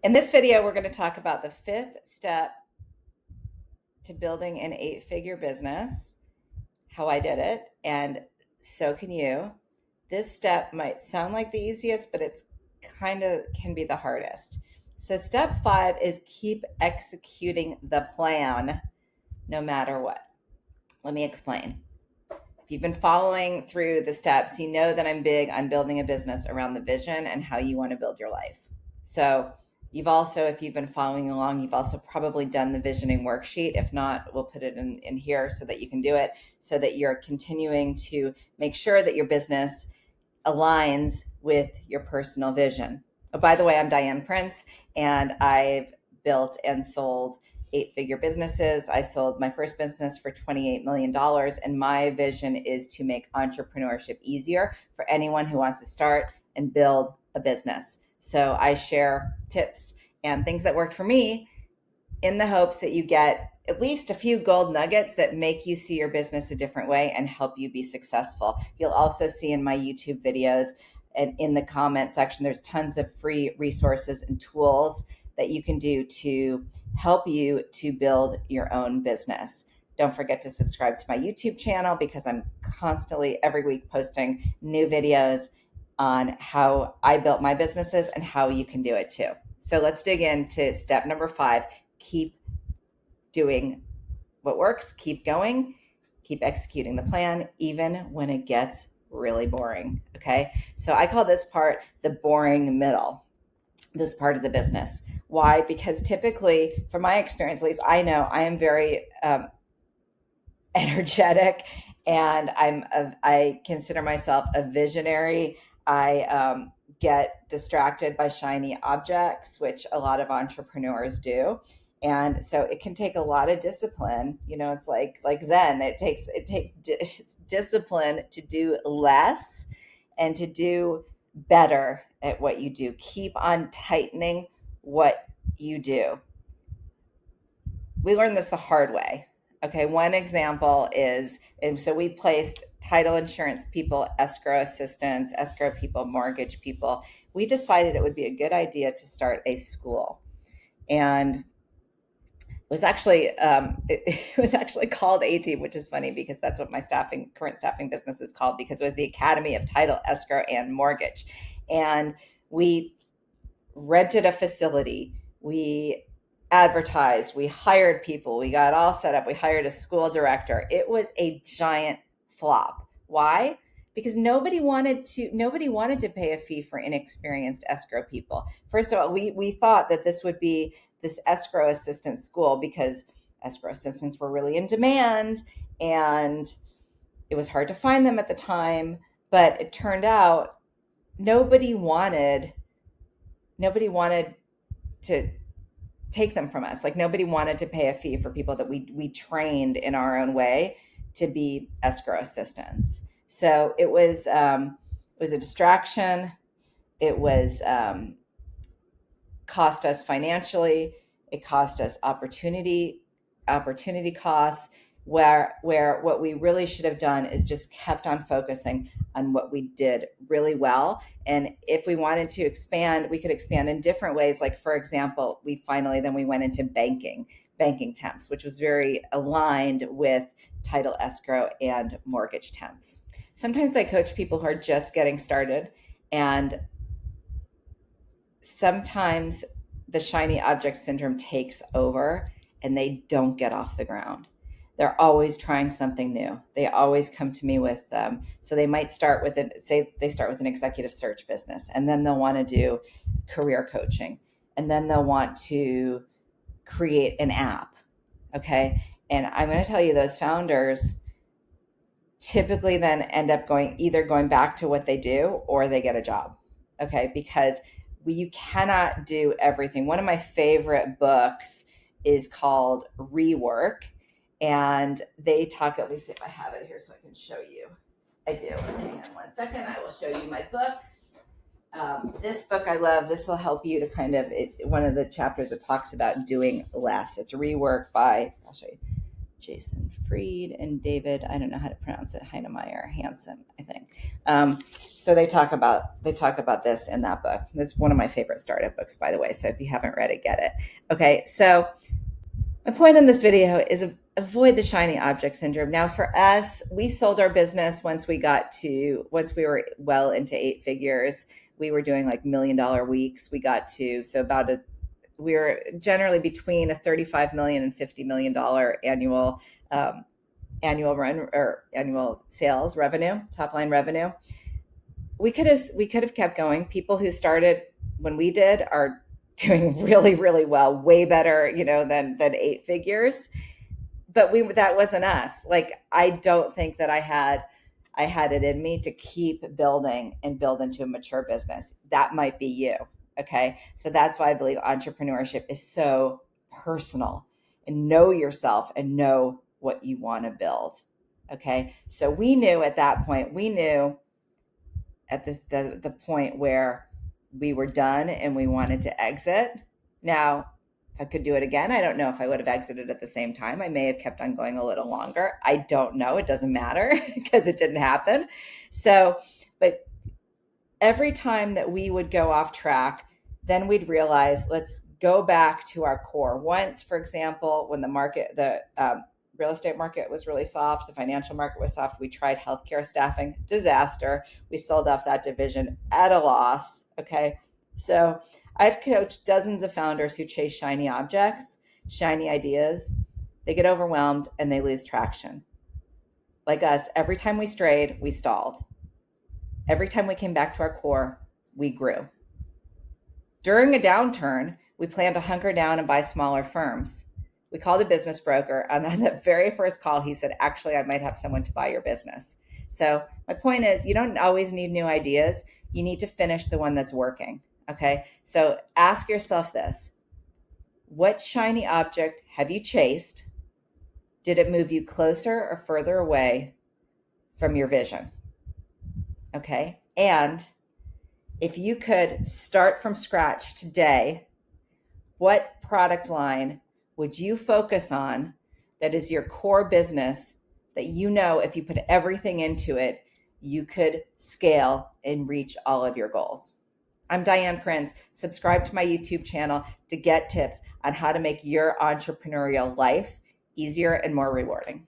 In this video, we're going to talk about the fifth step to building an 8-figure business, how I did it, and so can you. This step might sound like the easiest, but it's kind of can be the hardest. So step 5 is keep executing the plan no matter what. Let me explain. If you've been following through the steps, you know that I'm big on building a business around the vision and how you want to build your life. So you've also, if you've been following along, you've also probably done the visioning worksheet. If not, we'll put it in here so that you can do it, so that you're continuing to make sure that your business aligns with your personal vision. Oh, by the way, I'm Diane Prince, and I've built and sold 8-figure businesses. I sold my first business for $28 million, and my vision is to make entrepreneurship easier for anyone who wants to start and build a business. So I share tips and things that worked for me in the hopes that you get at least a few gold nuggets that make you see your business a different way and help you be successful. You'll also see in my YouTube videos and in the comment section, there's tons of free resources and tools that you can do to help you to build your own business. Don't forget to subscribe to my YouTube channel because I'm constantly every week posting new videos on how I built my businesses and how you can do it too. So let's dig into step number 5. Keep doing what works, keep going, keep executing the plan, even when it gets really boring. Okay. So I call this part the boring middle, this part of the business. Why? Because typically, from my experience, at least I know I am very energetic, and I consider myself a visionary. I get distracted by shiny objects, which a lot of entrepreneurs do. And so it can take a lot of discipline. It's like Zen. It takes discipline to do less and to do better at what you do. Keep on tightening what you do. We learned this the hard way. Okay, one example is, and so we placed title insurance people, escrow assistants, escrow people, mortgage people. We decided it would be a good idea to start a school. And it was actually called A-Team, which is funny because that's what my current staffing business is called, because it was the Academy of Title, Escrow, and Mortgage. And we rented a facility. We advertised, we hired people, we got all set up, we hired a school director. It was a giant flop. Why? Because nobody wanted to pay a fee for inexperienced escrow people. First of all, we thought that this would be this escrow assistant school because escrow assistants were really in demand, and it was hard to find them at the time. But it turned out nobody wanted to take them from us. Like, nobody wanted to pay a fee for people that we trained in our own way to be escrow assistants. So it was a distraction. It was cost us financially. It cost us opportunity costs. Where what we really should have done is just kept on focusing on what we did really well. And if we wanted to expand, we could expand in different ways. Like, for example, we went into banking temps, which was very aligned with title, escrow, and mortgage temps. Sometimes I coach people who are just getting started, and sometimes the shiny object syndrome takes over and they don't get off the ground. They're always trying something new. They always come to me with so they might start with an executive search business, and then they'll want to do career coaching, and then they'll want to create an app. Okay. And I'm going to tell you, those founders typically then end up going back to what they do, or they get a job. Okay. Because you cannot do everything. One of my favorite books is called Rework. And they talk, let me see if I have it here so I can show you. I do. Hang on one second. I will show you my book. This book I love. This will help you to one of the chapters that talks about doing less. It's Rework by, I'll show you, Jason Fried and David, I don't know how to pronounce it, Heinemeier Hansen, I think. So they talk about this in that book. It's one of my favorite startup books, by the way. So if you haven't read it, get it. Okay, so my point in this video is avoid the shiny object syndrome. Now, for us, we sold our business once we were well into 8 figures. We were doing like $1 million weeks. We got to we were generally between a $35 million and $50 million annual run or annual sales revenue, top line revenue. We could have kept going. People who started when we did are doing really, really well, way better, than 8 figures. But that wasn't us. Like, I don't think that I had it in me to keep building and build into a mature business. That might be you. Okay. So that's why I believe entrepreneurship is so personal, and know yourself and know what you want to build. Okay. So we knew at that point, at the point where we were done and we wanted to exit. Now, if I could do it again, I don't know if I would have exited at the same time. I may have kept on going a little longer. I don't know. It doesn't matter because it didn't happen. So, but every time that we would go off track, then we'd realize, let's go back to our core. Once, for example, when the real estate market was really soft, the financial market was soft, we tried healthcare staffing, disaster. We sold off that division at a loss. Okay. So I've coached dozens of founders who chase shiny objects, shiny ideas. They get overwhelmed and they lose traction. Like us, every time we strayed, we stalled. Every time we came back to our core, we grew. During a downturn, we planned to hunker down and buy smaller firms. We called a business broker, and on the very first call, he said, actually, I might have someone to buy your business. So my point is, you don't always need new ideas. You need to finish the one that's working. Okay. So ask yourself this: what shiny object have you chased? Did it move you closer or further away from your vision? Okay. And if you could start from scratch today, what product line would you focus on that is your core business, that if you put everything into it, you could scale and reach all of your goals? I'm Diane Prince. Subscribe to my YouTube channel to get tips on how to make your entrepreneurial life easier and more rewarding.